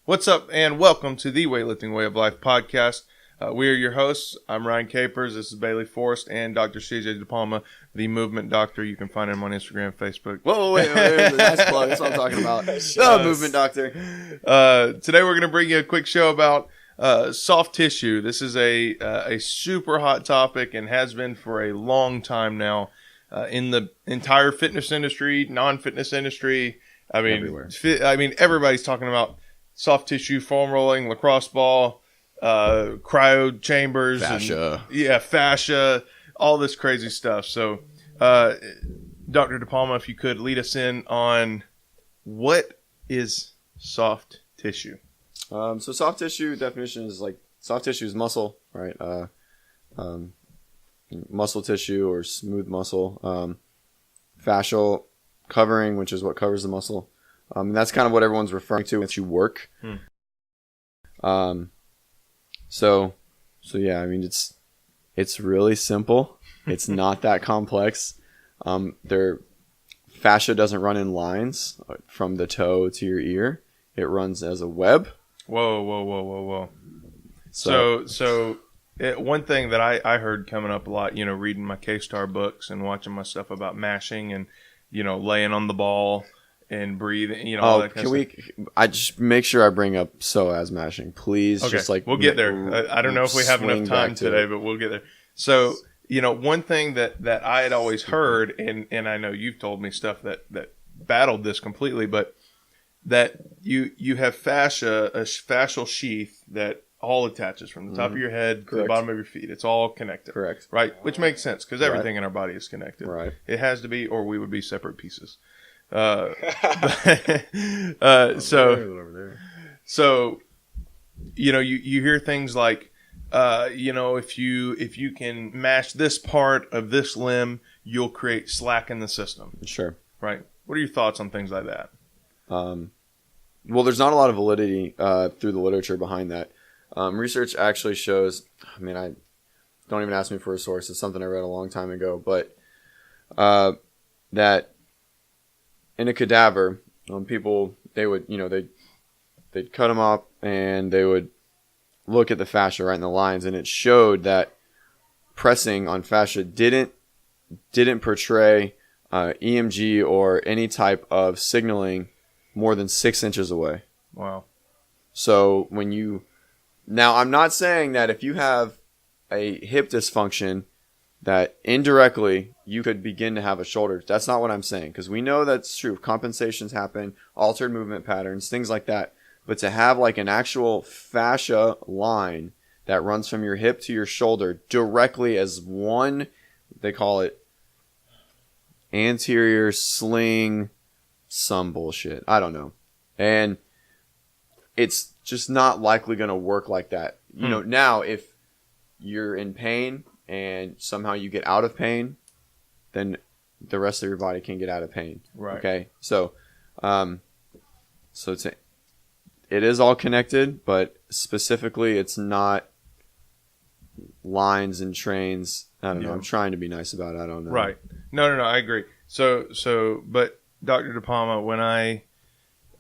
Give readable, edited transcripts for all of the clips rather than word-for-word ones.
What's up, and welcome to the Weightlifting Way of Life podcast. We are your hosts. I'm Ryan Capers. This is Bailey Forrest and Dr. CJ DePalma, the movement doctor. You can find him on Instagram, Facebook. Whoa, wait. Nice plug. That's what I'm talking about. The movement doctor. Today we're going to bring you a quick show about soft tissue. This is a super hot topic and has been for a long time now in the entire fitness industry, non-fitness industry. I mean, everywhere. Everybody's talking about soft tissue, foam rolling, lacrosse ball, cryo chambers, fascia. Fascia, all this crazy stuff. So, Dr. DePalma, if you could lead us in on what is soft tissue. So soft tissue definition is like soft tissue is muscle, right? Muscle tissue or smooth muscle. Fascial covering, which is what covers the muscle. And that's kind of what everyone's referring to when you work. So yeah, I mean, it's really simple. It's not that complex. Fascia doesn't run in lines from the toe to your ear. It runs as a web. Whoa. So one thing that I heard coming up a lot, reading my K-Star books and watching my stuff about mashing and, laying on the ball and breathing, all that kind of stuff. I just make sure I bring up psoas mashing, please. Okay, just we'll get there. I don't know if we have enough time today, but we'll get there. So, one thing that I had always heard, and I know you've told me stuff that battled this completely, but that you have fascia, a fascial sheath that all attaches from the top of your head to the bottom of your feet. It's all connected. Correct. Right? Which makes sense because everything in our body is connected. Right. It has to be, or we would be separate pieces. So you hear things like, if you can mash this part of this limb, you'll create slack in the system. Sure. Right. What are your thoughts on things like that? Well, there's not a lot of validity through the literature behind that. Research actually shows, I don't even ask me for a source. It's something I read a long time ago, but that in a cadaver, people, they would, they'd cut them up and they would look at the fascia right in the lines, and it showed that pressing on fascia didn't portray EMG or any type of signaling more than 6 inches away. Wow. So now I'm not saying that if you have a hip dysfunction that indirectly you could begin to have a shoulder. That's not what I'm saying, because we know that's true. Compensations happen, altered movement patterns, things like that. But to have like an actual fascia line that runs from your hip to your shoulder directly as one, they call it anterior sling, some bullshit. I don't know. And it's just not likely going to work like that. Now if you're in pain and somehow you get out of pain, then the rest of your body can get out of pain. Right. Okay. So, it is all connected, but specifically it's not lines and trains. I don't know. I'm trying to be nice about it. I don't know. Right. No, I agree. So, but Dr. DePalma, when I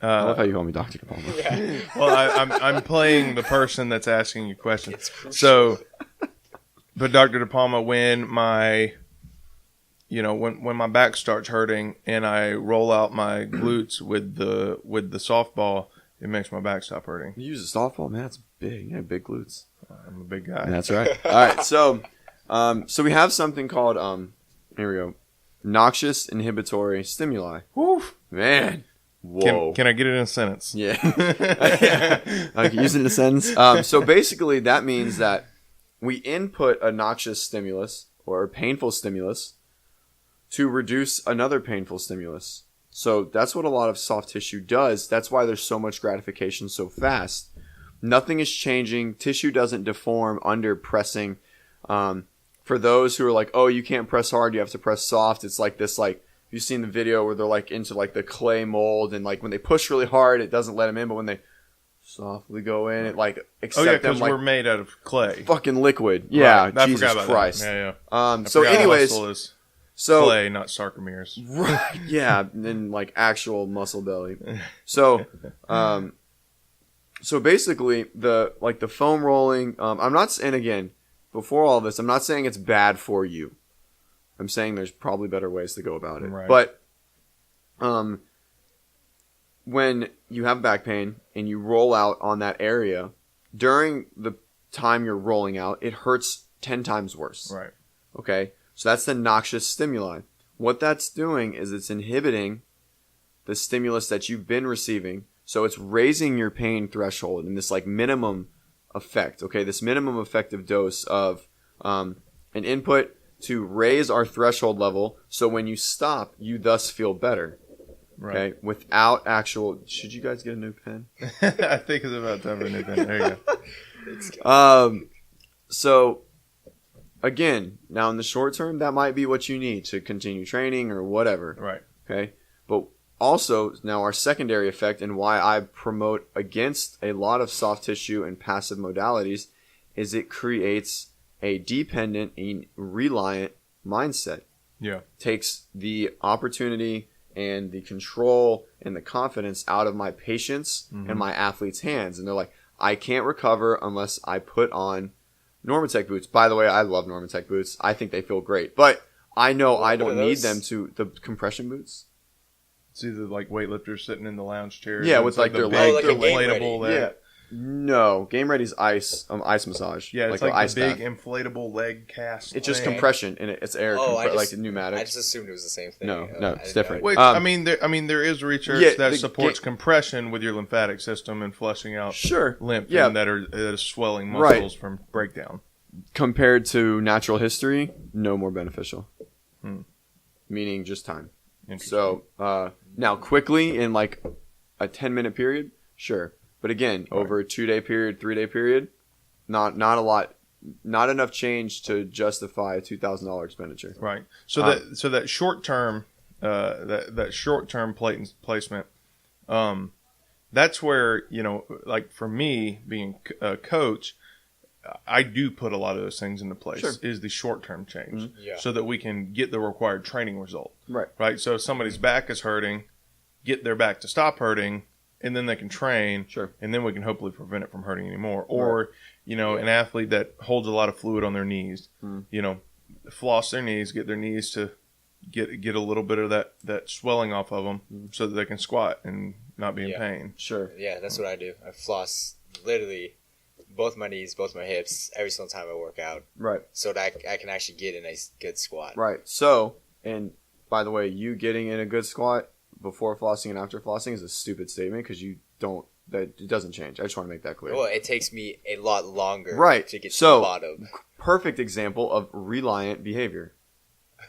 love how you call me Dr. DePalma. Yeah. Well, I'm playing the person that's asking you questions. So, but Dr. DePalma, when my back starts hurting and I roll out my glutes with the softball, it makes my back stop hurting. You use a softball, man. That's big. You have big glutes. I'm a big guy. That's right. All right. So we have something called here we go, noxious inhibitory stimuli. Woo, man. Whoa. Can I get it in a sentence? Yeah. I can use it in a sentence. So basically, that means that we input a noxious stimulus or a painful stimulus to reduce another painful stimulus. So that's what a lot of soft tissue does. That's why there's so much gratification so fast. Nothing is changing. Tissue doesn't deform under pressing. For those who are like, oh, you can't press hard, you have to press soft. It's like this, like, you've seen the video where they're like into like the clay mold, and like when they push really hard, it doesn't let them in, but when they softly go in, it like accept them like we're made out of clay, fucking liquid. Yeah, right. Jesus Christ. That. Yeah. So anyways, So clay, not sarcomeres. Right. Yeah, and like actual muscle belly. So, So basically, the foam rolling. I'm not. And again, before all this, I'm not saying it's bad for you. I'm saying there's probably better ways to go about it. Right. But when you have back pain and you roll out on that area, during the time you're rolling out, it hurts 10 times worse. Right. Okay? So that's the noxious stimuli. What that's doing is it's inhibiting the stimulus that you've been receiving. So it's raising your pain threshold in this like minimum effect. Okay? This minimum effective dose of an input to raise our threshold level. So when you stop, you thus feel better. Right. Okay? Without actual... Should you guys get a new pen? I think it's about time for a new pen. There you go. So, again, now in the short term, that might be what you need to continue training or whatever. Right. Okay? But also, now our secondary effect and why I promote against a lot of soft tissue and passive modalities is it creates a dependent and reliant mindset. Yeah. Takes the opportunity and the control and the confidence out of my patients and my athletes' hands. And they're like, I can't recover unless I put on Normatec boots. By the way, I love Normatec boots. I think they feel great. But I know I don't need them to... The compression boots? It's either like weightlifters sitting in the lounge chair. Yeah, with like their leg. like a Game inflatable Ready. leg. Yeah. No. Game Ready's ice massage. Yeah, it's an like ice the big bath. inflatable leg cast. It's just thing. compression and it's air, I like just pneumatics. assumed it was the same thing. No, I it's didn't different. know. Which, Um, I mean, there is research yeah, that the supports compression with your lymphatic system and flushing out Sure. lymph Yeah. and that are swelling Right. muscles from breakdown. Compared to natural history, no more beneficial. Meaning just time. Interesting. So, now quickly in like a 10-minute period, sure. But again, over a 2-day period, 3-day period, not a lot, not enough change to justify a $2,000 expenditure. Right. So that short term, that short term placement, that's where, you know, like for me being a coach, I do put a lot of those things into place. Sure. Is the short term change, Yeah. so that we can get the required training result. Right. Right. So if somebody's back is hurting, get their back to stop hurting, and then they can train. Sure. And then we can hopefully prevent it from hurting anymore. Or, you know, an athlete that holds a lot of fluid on their knees, you know, floss their knees, get their knees to get a little bit of that swelling off of them so that they can squat and not be in pain. Sure. Yeah, that's what I do. I floss literally both my knees, both my hips, every single time I work out, Right. so that I can actually get in a good squat. Right. So, and by the way, you getting in a good squat before flossing and after flossing is a stupid statement because it doesn't change. I just want to make that clear. Well, it takes me a lot longer Right. to get to So- the bottom. Perfect example of reliant behavior.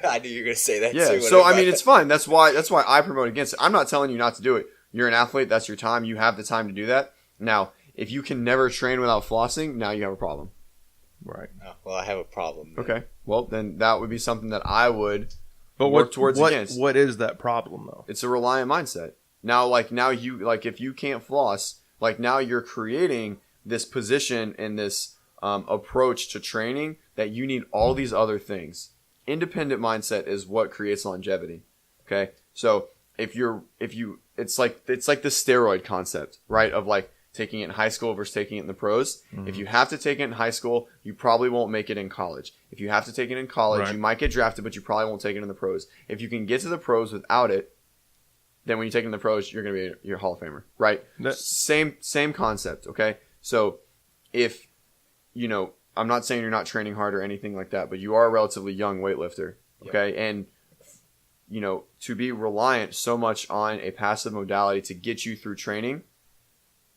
I knew you were going to say that Yeah. too. So I mean, it's fine. That's why I promote against it. I'm not telling you not to do it. You're an athlete. That's your time. You have the time to do that. Now, if you can never train without flossing, now you have a problem. Right. Oh, well, I have a problem. then. Okay. Well, then that would be something that I would But work towards against. what is that problem though? It's a reliant mindset. Now if you can't floss, like now you're creating this position and this approach to training that you need all these other things. Independent mindset is what creates longevity. Okay. So it's like the steroid concept, right? Of like taking it in high school versus taking it in the pros. If you have to take it in high school, you probably won't make it in college. If you have to take it in college, Right. you might get drafted, but you probably won't take it in the pros. If you can get to the pros without it, then when you take it in the pros, you're going to be your Hall of Famer, right? Same concept, okay? So if, you know, I'm not saying you're not training hard or anything like that, but you are a relatively young weightlifter, okay? Yeah. And, you know, to be reliant so much on a passive modality to get you through training,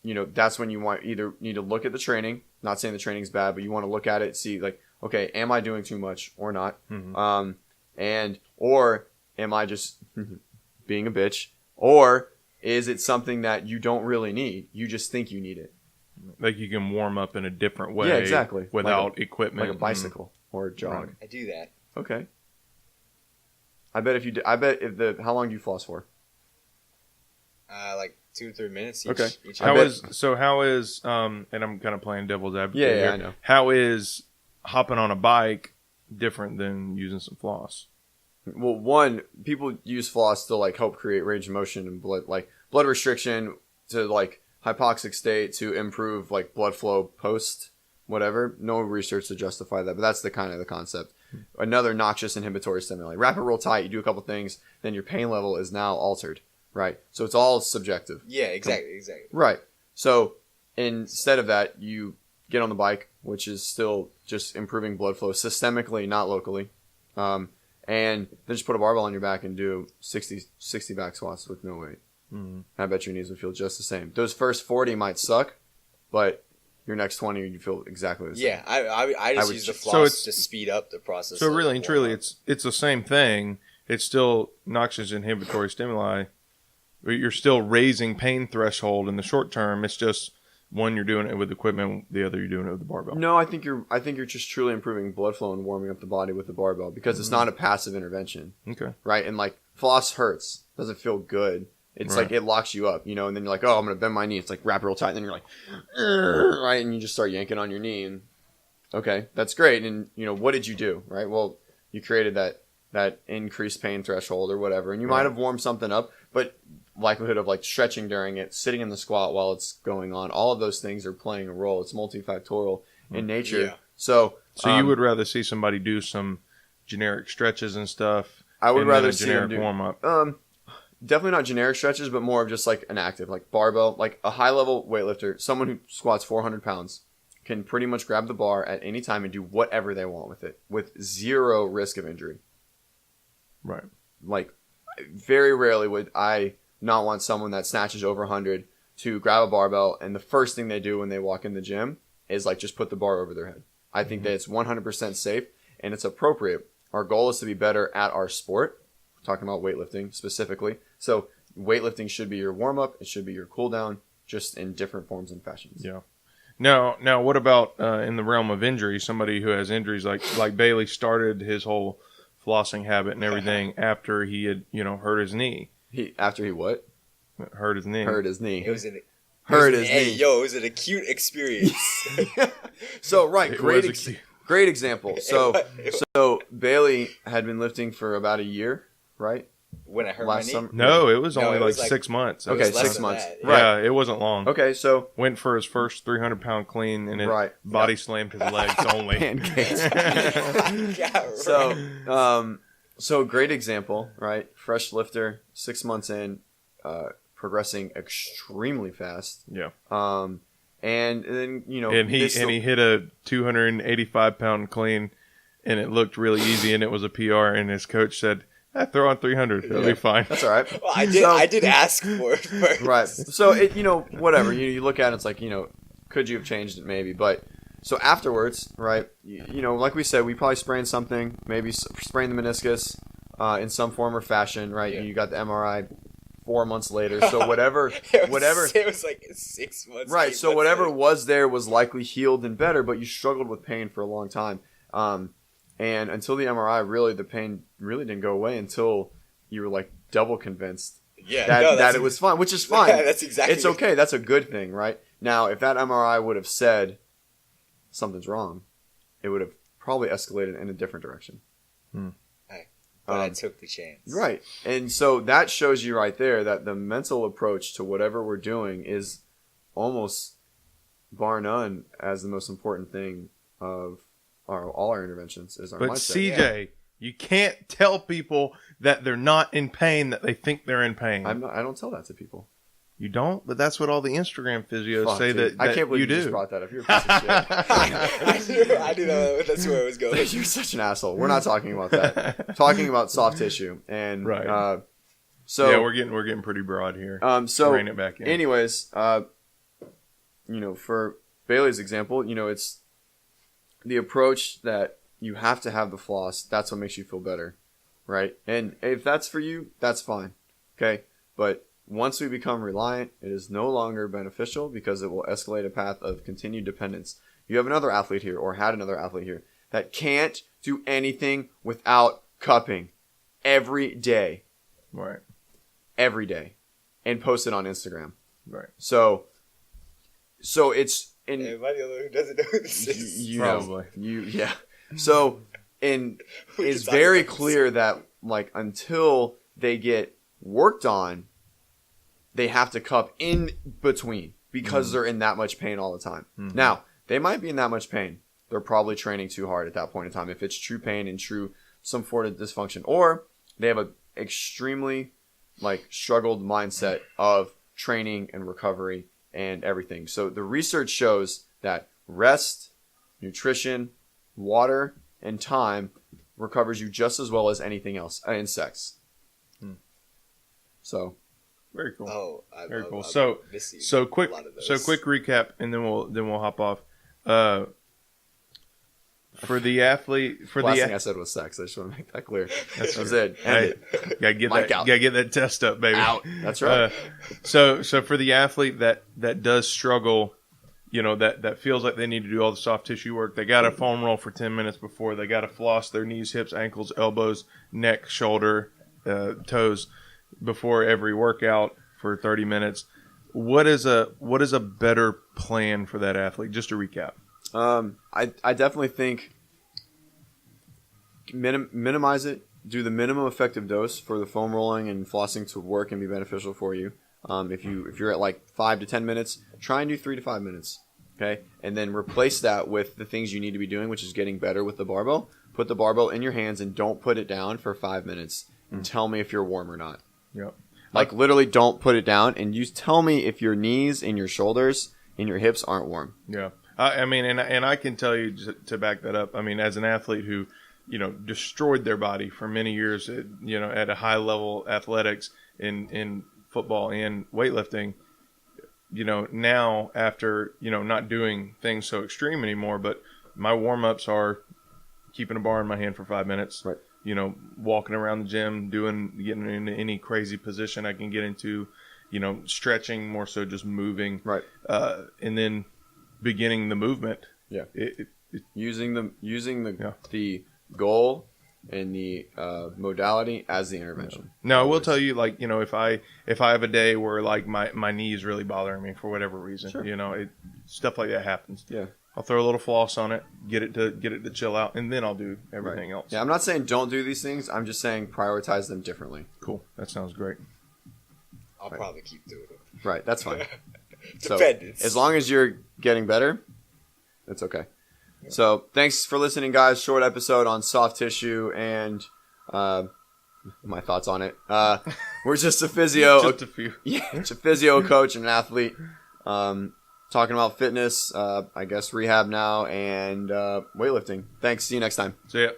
you know, that's when you need to look at the training. Not saying the training's bad, but you want to look at it, see like, okay, am I doing too much or not? Or am I just being a bitch? Or is it something that you don't really need? You just think you need it. Like you can warm up in a different way. Yeah, exactly. Without equipment. Like a bicycle or a jog. Right. I do that. Okay. How long do you floss for? Like 2 to 3 minutes each. Okay. Each I How bet- is and I'm kind of playing devil's advocate Yeah, here. I know. How is hopping on a bike different than using some floss? Well, one, people use floss to like help create range of motion and blood restriction to like hypoxic state to improve like blood flow post whatever. No research to justify that, but that's the kind of the concept. Another noxious inhibitory stimuli. Wrap it real tight. You do a couple things, then your pain level is now altered. Right. So it's all subjective. Yeah, exactly. Right. So instead of that, you get on the bike, which is still just improving blood flow systemically, not locally. And then just put a barbell on your back and do 60 back squats with no weight. Mm-hmm. I bet your knees would feel just the same. Those first 40 might suck, but your next 20, you feel exactly the same. Yeah, I just use the floss to speed up the process. So really and truly, it's the same thing. It's still noxious inhibitory stimuli, but you're still raising pain threshold in the short term. It's just one you're doing it with equipment, the other you're doing it with the barbell. No, I think you're just truly improving blood flow and warming up the body with the barbell because it's not a passive intervention. Okay. Right? And like floss hurts, doesn't feel good. It's like it locks you up, and then you're like, oh, I'm gonna bend my knee. It's like wrap it real tight, and then you're like, right, and you just start yanking on your knee, and okay, that's great. And what did you do, right? Well, you created that increased pain threshold or whatever, and you might have warmed something up, but likelihood of like stretching during it, sitting in the squat while it's going on, all of those things are playing a role. It's multifactorial in nature. Yeah. So you would rather see somebody do some generic stretches and stuff. I would rather see generic them do warm up. Definitely not generic stretches, but more of just like an active, like barbell, like a high level weightlifter, someone who squats 400 pounds can pretty much grab the bar at any time and do whatever they want with it with zero risk of injury. Right. Like very rarely would I not want someone that snatches over 100 to grab a barbell and the first thing they do when they walk in the gym is like just put the bar over their head. I think that it's 100% safe and it's appropriate. Our goal is to be better at our sport. We're talking about weightlifting specifically. So weightlifting should be your warm-up. It should be your cool-down, just in different forms and fashions. Yeah. Now, what about in the realm of injury? Somebody who has injuries, like Bailey started his whole flossing habit and everything after he had, hurt his knee. After he what? Hurt his knee. Hurt his knee. It was an acute experience. So right, great example. So Bailey had been lifting for about a year, right? When I hurt my knee? No, it was only like 6 months. Okay, 6 months. That, Right. Yeah, it wasn't long. Okay, so went for his first 300-pound clean, and it body slammed his legs only. Pancakes. So great example, right? Fresh lifter, 6 months in, progressing extremely fast. Yeah. And then and he hit a 285-pound clean, and it looked really easy, and it was a PR. And his coach said, "Throw on 300, it'll be fine." That's all right. Well, I did ask for it first. Right. So it whatever you look at it, it's like could you have changed it maybe? But so afterwards, right? Like we said, we probably sprained something, maybe sprained the meniscus in some form or fashion, right? Yeah. You got the MRI 4 months later, so whatever. It was like 6 months. Right. So whatever was there was likely healed and better, but you struggled with pain for a long time. And until the MRI, really, the pain really didn't go away until you were like double convinced that it was fine, which is fine. Yeah, that's exactly. It's okay. That's a good thing, right? Now, if that MRI would have said something's wrong, it would have probably escalated in a different direction. But I took the chance. Right. And so that shows you right there that the mental approach to whatever we're doing is almost, bar none, as the most important thing of all our interventions is our mindset. But CJ, you can't tell people that they're not in pain, that they think they're in pain. I don't tell that to people. You don't? But that's what all the Instagram physios say dude. that I can't believe you do. Just brought that up. You're a piece of shit. I didn't know that's where it was going. You're such an asshole. We're not talking about that. We're talking about soft tissue. And right. So yeah, we're getting pretty broad here. So rein it back in. Anyways, for Bailey's example, it's the approach that you have to have the floss. That's what makes you feel better, right? And if that's for you, that's fine. Okay, but once we become reliant, it is no longer beneficial because it will escalate a path of continued dependence. You have another athlete here, or had another athlete here, that can't do anything without cupping every day. Right. Every day. And post it on Instagram. Right. So it's... Am I the other one who doesn't know who this is? Probably. Yeah. So, it's very clear that, until they get worked on, they have to cup in between. because they're in that much pain all the time. Now, they might be in that much pain. They're probably training too hard at that point in time if it's true pain and true some form of dysfunction. Or they have an extremely struggled mindset of training and recovery and everything. So the research shows that rest, nutrition, water, and time recovers you just as well as anything else in sex. So very cool. Oh, very cool. So quick recap, and then we'll hop off. For the athlete, last thing I said was sex. I just want to make that clear. That's it. Hey, gotta get that test up, baby. Out. That's right. So for the athlete that does struggle, that feels like they need to do all the soft tissue work. They got to foam roll for 10 minutes before. They got to floss their knees, hips, ankles, elbows, neck, shoulder, toes before every workout for 30 minutes. What is a better plan for that athlete? Just to recap. I definitely think minimize it. Do the minimum effective dose for the foam rolling and flossing to work and be beneficial for you. If you're at 5 to 10 minutes, try and do 3 to 5 minutes. Okay, and then replace that with the things you need to be doing, which is getting better with the barbell. Put the barbell in your hands and don't put it down for 5 minutes. And tell me if you're warm or not. Yep. Literally, don't put it down, and you tell me if your knees and your shoulders and your hips aren't warm. Yeah. I mean, and I can tell you to back that up. I mean, as an athlete who, destroyed their body for many years, at a high level athletics in football and weightlifting, now after, not doing things so extreme anymore, but my warm-ups are keeping a bar in my hand for 5 minutes, right. Walking around the gym, getting into any crazy position I can get into, stretching, more so just moving, right. And then beginning the movement. Yeah. Using the goal and the modality as the intervention. No, I will tell you, if I have a day where my knee is really bothering me for whatever reason, sure. Stuff like that happens. Yeah. I'll throw a little floss on it, get it to chill out, and then I'll do everything else. Yeah, I'm not saying don't do these things. I'm just saying prioritize them differently. Cool. That sounds great. I'll probably keep doing it. Right, that's fine. So Dependence. as long as you're getting better, it's okay. Yeah. So thanks for listening, guys. Short episode on soft tissue and my thoughts on it. We're just a physio. Just a few. Yeah, it's a physio coach and an athlete. Talking about fitness, I guess rehab now, and weightlifting. Thanks. See you next time. See ya.